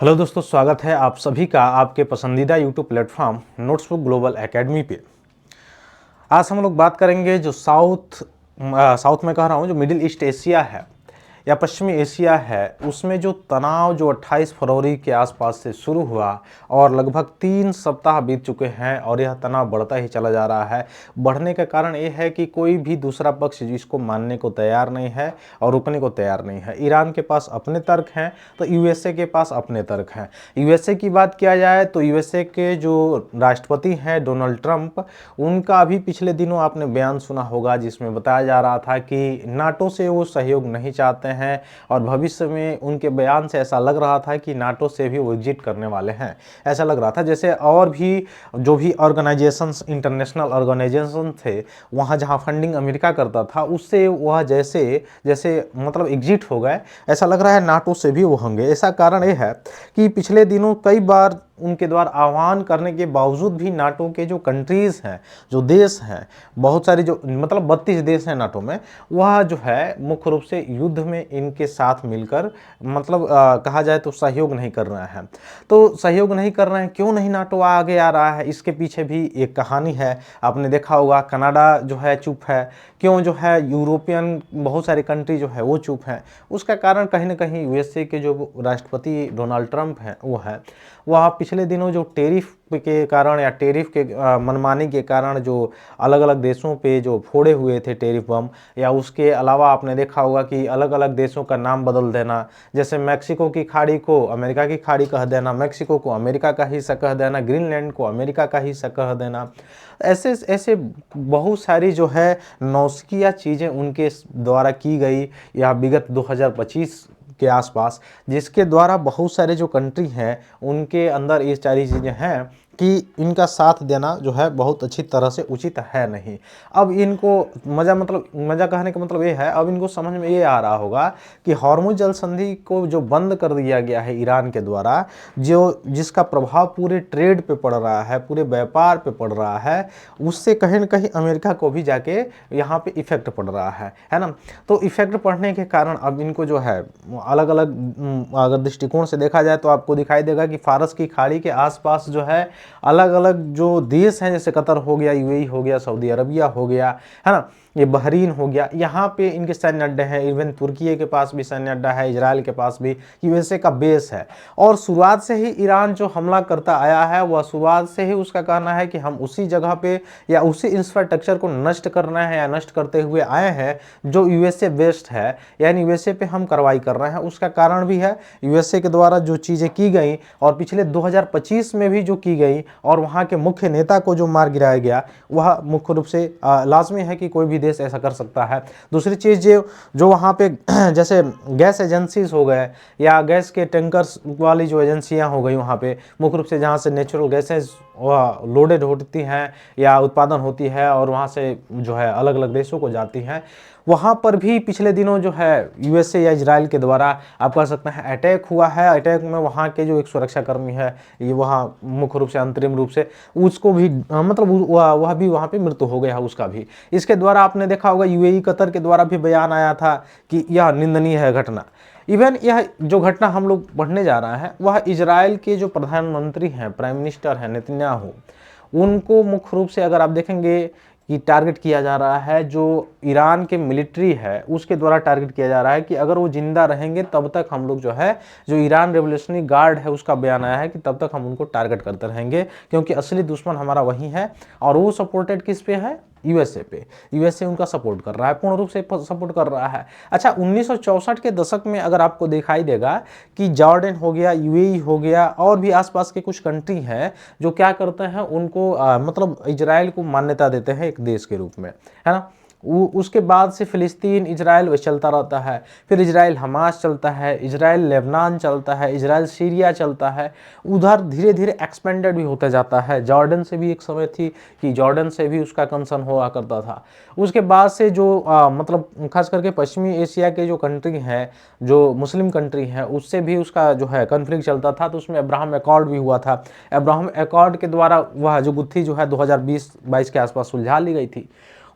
Hello दोस्तों, स्वागत है आप सभी का आपके पसंदीदा YouTube platform notebook global academy पे। आज हम लोग बात करेंगे जो साउथ में कह रहा हूँ, जो मिडिल ईस्ट एशिया है या पश्चिमी एशिया है, उसमें जो तनाव जो 28 फरवरी के आसपास से शुरू हुआ और लगभग 3 सप्ताह बीत चुके हैं और यह तनाव बढ़ता ही चला जा रहा है। बढ़ने का कारण ये है कि कोई भी दूसरा पक्ष इसको मानने को तैयार नहीं है और रुकने को तैयार नहीं है। ईरान के पास अपने तर्क हैं तो यूएसए के पास अपने तर्क हैं। यूएसए की बात किया जाए तो यूएसए के जो राष्ट्रपति हैं डोनाल्ड ट्रंप, उनका अभी पिछले दिनों आपने बयान सुना होगा जिसमें बताया जा रहा था कि नाटो से वो सहयोग नहीं चाहते हैं और भविष्य में उनके बयान से ऐसा लग रहा था कि नाटो से भी वो एग्जिट करने वाले हैं। ऐसा लग रहा था जैसे और भी जो भी ऑर्गेनाइजेशंस, इंटरनेशनल ऑर्गेनाइजेशन थे, वहाँ जहाँ फंडिंग अमेरिका करता था उससे वह जैसे जैसे मतलब एग्जिट हो गए, ऐसा लग रहा है नाटो से भी वो होंगे। ऐसा कारण ये है कि पिछले दिनों कई बार उनके द्वारा आह्वान करने के बावजूद भी नाटो के जो कंट्रीज़ हैं, जो देश हैं, बहुत सारे जो मतलब 32 देश हैं नाटो में, वह जो है मुख्य रूप से युद्ध में इनके साथ मिलकर मतलब कहा जाए तो सहयोग नहीं कर रहे हैं। तो सहयोग नहीं कर रहे हैं, क्यों नहीं नाटो आगे आ रहा है, इसके पीछे भी एक कहानी है। आपने देखा होगा कनाडा जो है चुप है, क्यों जो है यूरोपियन बहुत सारे कंट्री जो है वो चुप हैं। उसका कारण कहीं ना कहीं यूएसए के जो राष्ट्रपति डोनाल्ड ट्रंप हैं वो है, वह पिछले दिनों जो टेरिफ के कारण या टेरिफ के मनमानी के कारण जो अलग अलग देशों पे जो फोड़े हुए थे टेरिफ बम, या उसके अलावा आपने देखा होगा कि अलग अलग देशों का नाम बदल देना, जैसे मैक्सिको की खाड़ी को अमेरिका की खाड़ी कह देना, मैक्सिको को अमेरिका का हिस्सा कह देना, ग्रीनलैंड को अमेरिका का हिस्सा कह देना। ऐसे ऐसे बहुत सारी जो है नौसिखिया चीज़ें उनके द्वारा की गई या विगत 2025 के आसपास, जिसके द्वारा बहुत सारे जो कंट्री हैं उनके अंदर ये सारी चीज़ें हैं कि इनका साथ देना जो है बहुत अच्छी तरह से उचित है नहीं। अब इनको मज़ा कहने का मतलब ये है, अब इनको समझ में ये आ रहा होगा कि हॉर्मुज जल संधि को जो बंद कर दिया गया है ईरान के द्वारा, जो जिसका प्रभाव पूरे ट्रेड पे पड़ रहा है, पूरे व्यापार पे पड़ रहा है, उससे कहीं ना कहीं अमेरिका को भी जाके यहाँ पे इफेक्ट पड़ रहा है ना। तो इफेक्ट पड़ने के कारण अब इनको जो है अलग अलग अगर दृष्टिकोण से देखा जाए तो आपको दिखाई देगा कि फारस की खाड़ी के आसपास जो है अलग अलग जो देश हैं, जैसे कतर हो गया, यूएई हो गया, सऊदी अरबिया हो गया, है ना, ये बहरीन हो गया, यहाँ पे इनके सैन्य अड्डे हैं। इवन तुर्की के पास भी सैन्य अड्डा है, इजराइल के पास भी, यूएसए का बेस है। और शुरुआत से ही ईरान जो हमला करता आया है, वह शुरुआत से ही उसका कहना है कि हम उसी जगह पे या उसी इंफ्रास्ट्रक्चर को नष्ट करना है या नष्ट करते हुए आए हैं जो यूएसए बेस्ड है, यानी यूएसए पे हम कार्रवाई कर रहे हैं। उसका कारण भी है यूएसए के द्वारा जो चीज़ें की गई और पिछले 2025 में भी जो की गई और वहाँ के मुख्य नेता को जो मार गिराया गया, वह मुख्य रूप से लाजमी है कि कोई भी देश ऐसा कर सकता है। दूसरी चीज़ जो वहाँ पे जैसे गैस एजेंसीज हो गए या गैस के टैंकर्स वाली जो एजेंसियाँ हो गई, वहाँ पे मुख्य रूप से जहाँ से नेचुरल गैसेज लोडेड होती हैं या उत्पादन होती है और वहाँ से जो है अलग अलग देशों को जाती हैं, वहाँ पर भी पिछले दिनों जो है यूएसए या इजराइल के द्वारा आप कह सकते हैं अटैक हुआ है। अटैक में वहाँ के जो एक सुरक्षाकर्मी है, ये वहाँ मुख्य रूप से अंतरिम रूप से उसको भी मतलब वह भी वहाँ पे मृत्यु हो गया है उसका भी। इसके द्वारा आपने देखा होगा यूएई कतर के द्वारा भी बयान आया था कि यह निंदनीय है घटना। इवन यह जो घटना हम लोग पढ़ने जा रहे हैं वह इजराइल के जो प्रधानमंत्री हैं, प्राइम मिनिस्टर हैं नेतन्याहू, उनको मुख्य रूप से अगर आप देखेंगे कि टारगेट किया जा रहा है, जो ईरान के मिलिट्री है उसके द्वारा टारगेट किया जा रहा है कि अगर वो जिंदा रहेंगे तब तक हम लोग जो है, जो ईरान रेवोल्यूशनरी गार्ड है उसका बयान आया है कि तब तक हम उनको टारगेट करते रहेंगे, क्योंकि असली दुश्मन हमारा वही है। और वो सपोर्टेड किस पे है? यूएसए पे। यूएसए उनका सपोर्ट कर रहा है, पूर्ण रूप से सपोर्ट कर रहा है। अच्छा, 1964 के दशक में अगर आपको दिखाई देगा कि जॉर्डन हो गया, यूएई हो गया और भी आसपास के कुछ कंट्री हैं जो क्या करते हैं, उनको मतलब इजराइल को मान्यता देते हैं एक देश के रूप में, है ना। उसके बाद से फिलिस्तीन इजराइल वह चलता रहता है, फिर इजराइल हमास चलता है, इजराइल लेबनान चलता है, इजराइल सीरिया चलता है, उधर धीरे धीरे एक्सपेंडेड भी होता जाता है। जॉर्डन से भी एक समय थी कि जॉर्डन से भी उसका कंसर्न हुआ करता था। उसके बाद से जो मतलब खास करके पश्चिमी एशिया के जो कंट्री हैं, जो मुस्लिम कंट्री हैं, उससे भी उसका जो है कन्फ्लिक्ट चलता था। तो उसमें अब्राहम एकॉर्ड भी हुआ था। अब्राहम एकॉर्ड के द्वारा वह जो गुत्थी जो है 2020-22 के आसपास सुलझा ली गई थी।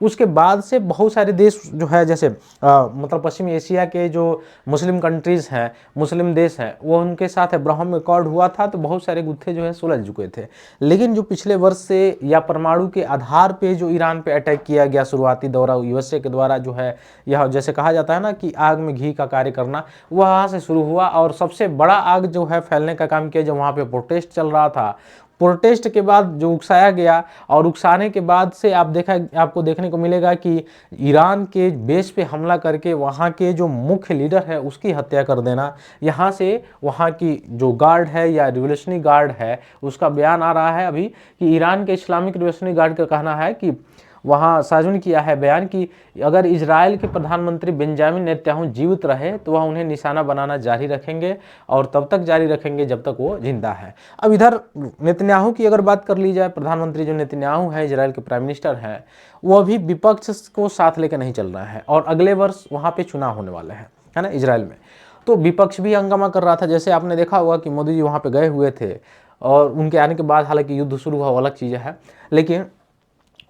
उसके बाद से बहुत सारे देश जो है जैसे मतलब पश्चिमी एशिया के जो मुस्लिम कंट्रीज़ हैं, मुस्लिम देश हैं, वो उनके साथ अब्राहम अकॉर्ड हुआ था, तो बहुत सारे गुत्थे जो है सुलझ चुके थे। लेकिन जो पिछले वर्ष से या परमाणु के आधार पे जो ईरान पे अटैक किया गया शुरुआती दौरा यूएसए के द्वारा जो है, यह जैसे कहा जाता है ना कि आग में घी का कार्य करना, वहाँ से शुरू हुआ और सबसे बड़ा आग जो है फैलने का काम किया जब वहाँ पे प्रोटेस्ट चल रहा था। प्रोटेस्ट के बाद जो उकसाया गया और उकसाने के बाद से आपको देखने को मिलेगा कि ईरान के बेस पे हमला करके वहाँ के जो मुख्य लीडर है उसकी हत्या कर देना, यहाँ से वहाँ की जो गार्ड है या रिवोल्यूशनरी गार्ड है उसका बयान आ रहा है अभी कि ईरान के इस्लामिक रिवोल्यूशनरी गार्ड का कहना है कि वहाँ सार्वजनिक किया है बयान कि अगर इजराइल के प्रधानमंत्री बेंजामिन नेतन्याहू जीवित रहे तो वह उन्हें निशाना बनाना जारी रखेंगे और तब तक जारी रखेंगे जब तक वो जिंदा है। अब इधर नेतन्याहू की अगर बात कर ली जाए, प्रधानमंत्री जो नेतन्याहू है इजराइल के प्राइम मिनिस्टर हैं, वो अभी विपक्ष को साथ लेकर नहीं चल रहा है और अगले वर्ष वहाँ पर चुनाव होने वाले हैं, है ना, इजराइल में। तो विपक्ष भी हंगामा कर रहा था, जैसे आपने देखा होगा कि मोदी जी वहाँ पर गए हुए थे और उनके आने के बाद हालांकि युद्ध शुरू हुआ, अलग चीज़ है, लेकिन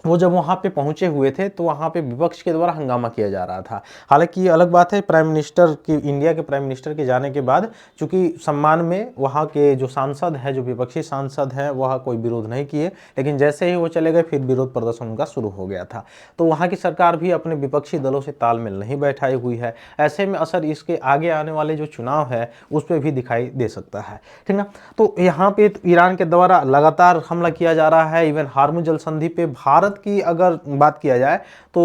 वो जब वहाँ पे पहुँचे हुए थे तो वहाँ पे विपक्ष के द्वारा हंगामा किया जा रहा था। हालांकि ये अलग बात है, प्राइम मिनिस्टर की, इंडिया के प्राइम मिनिस्टर के जाने के बाद चूंकि सम्मान में वहाँ के जो सांसद हैं, जो विपक्षी सांसद हैं, वह कोई विरोध नहीं किए, लेकिन जैसे ही वो चले गए फिर विरोध प्रदर्शन उनका शुरू हो गया था। तो वहाँ की सरकार भी अपने विपक्षी दलों से तालमेल नहीं बैठाई हुई है। ऐसे में असर इसके आगे आने वाले जो चुनाव है उस पर भी दिखाई दे सकता है, ठीक ना। तो यहाँ पे ईरान के द्वारा लगातार हमला किया जा रहा है। इवन हार्मुज जल संधि पे भारत की अगर बात किया जाए तो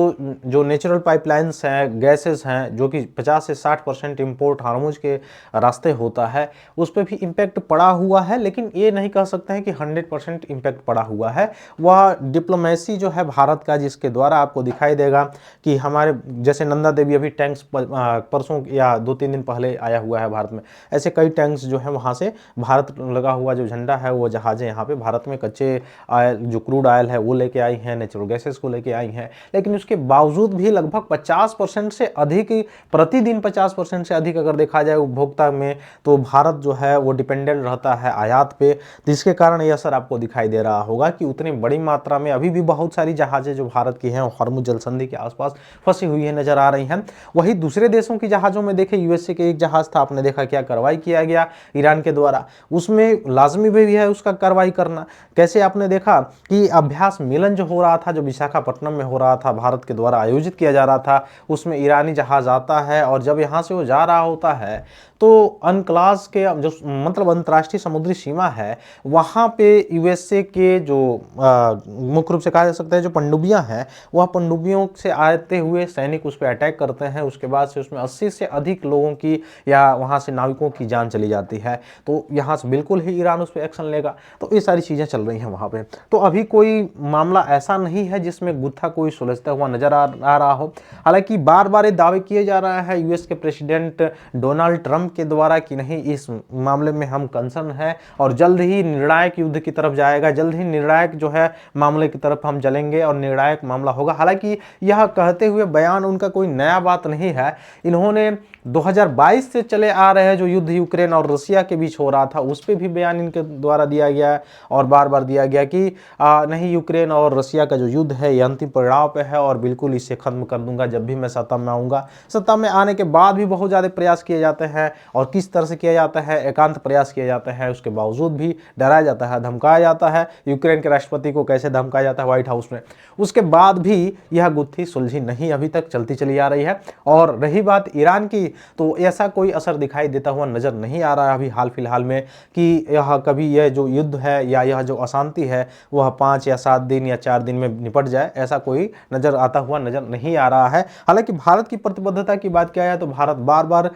जो नेचुरल पाइपलाइंस हैं, गैसेस हैं, जो कि 50 से 60% इंपोर्ट हार्मुज के रास्ते होता है, उस पर भी इम्पैक्ट पड़ा हुआ है। लेकिन ये नहीं कह सकते हैं कि 100% इम्पैक्ट पड़ा हुआ है। वह डिप्लोमेसी जो है भारत का, जिसके द्वारा आपको दिखाई देगा कि हमारे जैसे नंदा देवी अभी टैंक्स परसों या 2-3 दिन पहले आया हुआ है भारत में, ऐसे कई टैंक्स जो है वहाँ से भारत लगा हुआ जो झंडा है वो जहाज़ें यहाँ पे भारत में कच्चे ऑयल, जो क्रूड ऑयल है वो लेके आई हैं, नेचुरल गैसेस को लेके आई हैं। लेकिन उसके बावजूद भी लगभग 50% से अधिक, प्रतिदिन 50% से अधिक अगर देखा जाए उपभोक्ता में, तो भारत जो है वो डिपेंडेंट रहता है आयात पे। तो इसके कारण ये असर आपको दिखाई दे रहा होगा कि उतनी बड़ी मात्रा में अभी भी बहुत सारी जहाज़ें जो भारत की हैं हॉर्मुज जल संधि के आसपास फंसी हुई है नजर आ रही हैं। वही दूसरे देशों की जहाज़ों में देखे, यूएसए के एक जहाज़ था, आपने देखा क्या कार्रवाई किया गया ईरान के द्वारा, उसमें लाजमी भी है उसका कार्रवाई करना। कैसे आपने देखा कि अभ्यास मिलन जो हो रहा था, जो विशाखापट्टनम में हो रहा था, भारत के द्वारा आयोजित किया जा रहा था, उसमें ईरानी जहाज आता है और जब यहाँ से वो जा रहा होता है तो अनक्लास के जो मतलब अंतर्राष्ट्रीय समुद्री सीमा है वहाँ पे यूएसए के जो मुख्य रूप से कहा जा सकता है जो पनडुब्बियाँ हैं, वह पनडुब्बियों से आते हुए सैनिक उस पर अटैक करते हैं। उसके बाद से उसमें 80 से अधिक लोगों की या वहाँ से नाविकों की जान चली जाती है। तो यहाँ से बिल्कुल ही ईरान उस पर एक्शन लेगा। तो ये सारी चीज़ें चल रही हैं वहाँ पे। तो अभी कोई मामला ऐसा नहीं है जिसमें गुत्था कोई सुलझता हुआ नजर आ रहा हो। हालांकि बार बार ये दावे किए जा रहा है यूएस के प्रेसिडेंट डोनाल्ड ट्रंप के द्वारा कि नहीं, इस मामले में हम कंसर्न है और जल्द ही निर्णायक युद्ध की तरफ जाएगा, जल्द ही निर्णायक जो है मामले की तरफ हम चलेंगे और निर्णायक मामला होगा। हालांकि यह कहते हुए बयान उनका कोई नया बात नहीं है। इन्होंने 2022 से चले आ रहे हैं जो युद्ध यूक्रेन और रशिया के बीच हो रहा था, उस पर भी बयान इनके द्वारा दिया गया और बार बार दिया गया कि नहीं, यूक्रेन और रशिया का जो युद्ध है ये अंतिम पड़ाव पे है और बिल्कुल इसे खत्म कर दूंगा जब भी मैं सत्ता में आऊँगा। सत्ता में आने के बाद भी बहुत ज़्यादा प्रयास किए जाते हैं और किस तरह से किया जाता है, एकांत प्रयास किया जाता है, उसके बावजूद भी डराया जाता है, धमकाया जाता है। यूक्रेन के राष्ट्रपति को कैसे धमकाया जाता है व्हाइट हाउस में, उसके बाद भी यह गुत्थी सुलझी नहीं, अभी तक चलती चली आ रही है। और रही बात ईरान की, तो ऐसा कोई असर दिखाई देता हुआ नजर नहीं आ रहा है अभी हाल फिलहाल में कि यह कभी यह जो युद्ध है या यह जो अशांति है वह 5 या 7 दिन या 4 दिन में निपट जाए, ऐसा कोई नजर आता हुआ नजर नहीं आ रहा है। हालांकि भारत की प्रतिबद्धता की बात किया जाए तो भारत बार बार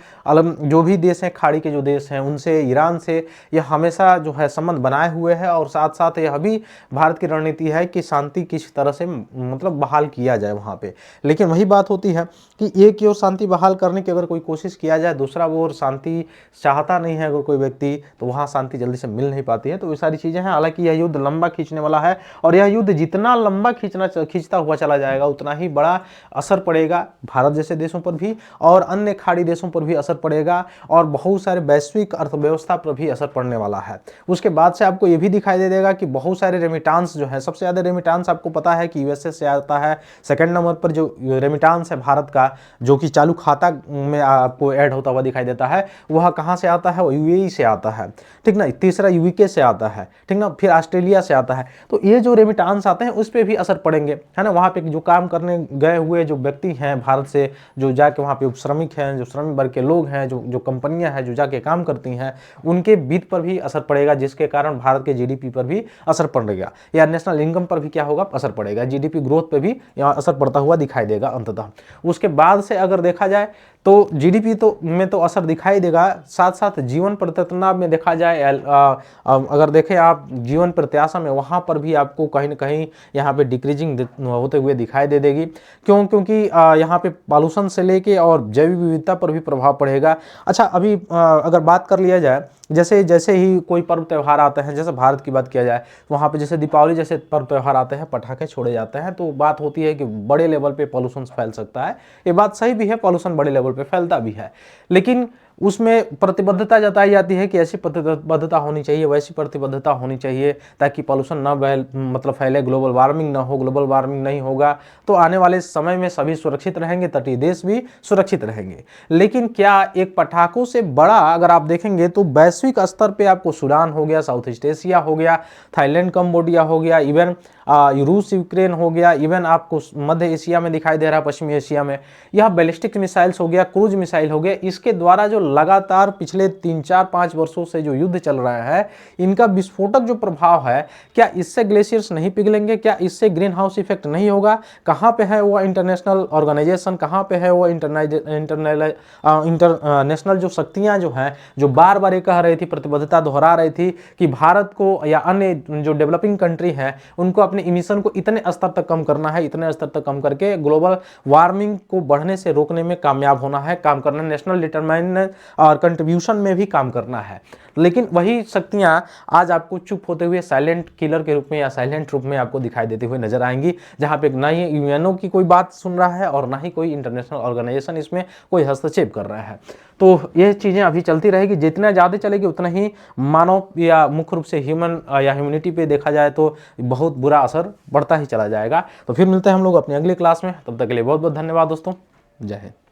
जो भी देश हैं, खाड़ी के जो देश हैं, उनसे, ईरान से यह हमेशा जो है संबंध बनाए हुए है और साथ साथ यह भी भारत की रणनीति है कि शांति किस तरह से मतलब बहाल किया जाए वहाँ पे। लेकिन वही बात होती है कि एक की ओर शांति बहाल करने की अगर कोई कोशिश किया जाए दूसरा वो और शांति चाहता नहीं है अगर कोई व्यक्ति, तो वहाँ शांति जल्दी से मिल नहीं पाती है। तो ये सारी चीज़ें हैं। हालांकि यह युद्ध लंबा खींचने वाला है और यह युद्ध जितना लंबा खींचता हुआ चला जाएगा उतना ही बड़ा असर पड़ेगा भारत जैसे देशों पर भी और अन्य खाड़ी देशों पर भी असर पड़ेगा और बहुत सारे वैश्विक अर्थव्यवस्था पर भी असर पड़ने वाला है। उसके बाद से आपको ये भी दिखाई दे देगा कि बहुत सारे रेमिटांस जो है, सबसे ज़्यादा रेमिटांस आपको पता है कि यूएसए से आता है। सेकंड नंबर पर जो रेमिटांस है भारत का, जो कि चालू खाता में आपको ऐड होता हुआ दिखाई देता है, वह कहाँ से आता है? वो यूएई से आता है, ठीक ना। तीसरा यूके से आता है, ठीक ना। फिर ऑस्ट्रेलिया से आता है। तो ये जो रेमिटांस आते हैं उस पर भी असर पड़ेंगे, है ना। वहाँ पे जो काम करने गए हुए जो व्यक्ति हैं भारत से, जो जाके वहाँ पे श्रमिक हैं, जो श्रमिक वर्ग के लोग हैं, जो कंपनियां हैं जो जाके काम करती हैं, उनके वित्त पर भी असर पड़ेगा, जिसके कारण भारत के जीडीपी पर भी असर पड़ेगा या नेशनल इनकम पर भी क्या होगा? असर पड़ेगा। जीडीपी ग्रोथ पे भी यहाँ असर पड़ता हुआ दिखाई देगा अंततः। उसके बाद से अगर देखा जाए तो जीडीपी में तो असर दिखाई देगा, साथ साथ जीवन प्रत्याशा में देखा जाए, अगर देखें आप जीवन प्रत्याशा में, वहाँ पर भी आपको कहीं ना कहीं यहाँ पे डिक्रीजिंग होते हुए दिखाई दे देगी। क्योंकि यहाँ पे पॉल्यूशन से लेके और जैव विविधता पर भी प्रभाव पड़ेगा। अच्छा, अभी अगर बात कर लिया जाए, जैसे जैसे ही कोई पर्व त्यौहार आते हैं, जैसे भारत की बात किया जाए, वहाँ पे जैसे दीपावली जैसे पर्व त्यौहार आते हैं, पटाखे छोड़े जाते हैं, तो बात होती है कि बड़े लेवल पे पॉल्यूशन फैल सकता है। ये बात सही भी है, पॉल्यूशन बड़े लेवल पे फैलता भी है, लेकिन उसमें प्रतिबद्धता जताई जाती है कि ऐसी प्रतिबद्धता होनी चाहिए, वैसी प्रतिबद्धता होनी चाहिए ताकि पॉल्यूशन ना मतलब फैले, ग्लोबल वार्मिंग ना हो। ग्लोबल वार्मिंग नहीं होगा तो आने वाले समय में सभी सुरक्षित रहेंगे, तटीय देश भी सुरक्षित रहेंगे। लेकिन क्या एक पटाखों से बड़ा अगर आप देखेंगे तो वैश्विक स्तर पे आपको सूडान हो गया, साउथ ईस्ट एशिया हो गया, थाईलैंड कंबोडिया हो गया, इवन रूस यूक्रेन हो गया, इवन आपको मध्य एशिया में दिखाई दे रहा है, पश्चिमी एशिया में, यह बैलिस्टिक मिसाइल्स हो गया, क्रूज मिसाइल हो गया। इसके द्वारा जो लगातार पिछले 3-4-5 वर्षों से जो युद्ध चल रहा है, इनका विस्फोटक जो प्रभाव है, क्या इससे ग्लेशियर्स नहीं पिघलेंगे? क्या इससे ग्रीन हाउस इफेक्ट नहीं होगा? कहाँ पे है वो इंटरनेशनल ऑर्गेनाइजेशन, कहाँ पे है वो इंटरनेशनल जो शक्तियाँ जो हैं, जो बार बार ये कह रही थी, प्रतिबद्धता दोहरा रही थी कि भारत को या अन्य जो डेवलपिंग कंट्री है उनको अपने इमिशन को इतने स्तर तक कम करना है, इतने स्तर तक कम करके ग्लोबल वार्मिंग को बढ़ने से रोकने में कामयाब होना है, काम करना, नेशनल डिटरमाइन और कंट्रीब्यूशन में भी काम करना है। लेकिन वही शक्तियां आज आपको चुप होते हुए साइलेंट किलर के रूप में या साइलेंट रूप में आपको दिखाई देते हुए नजर आएंगी, जहां पे ना ही यूएनओ की कोई बात सुन रहा है और ना ही कोई इंटरनेशनल ऑर्गेनाइजेशन इसमें कोई हस्तक्षेप कर रहा है। तो ये चीजें अभी चलती रहेगी, जितना ज्यादा चलेगी उतना ही मानव या मुख्य रूप से ह्यूमन या ह्यूमनिटी पे देखा जाए तो बहुत बुरा असर बढ़ता ही चला जाएगा। तो फिर मिलते हैं हम लोग अपनी अगली क्लास में, तब तक के लिए बहुत बहुत धन्यवाद दोस्तों, जय हिंद।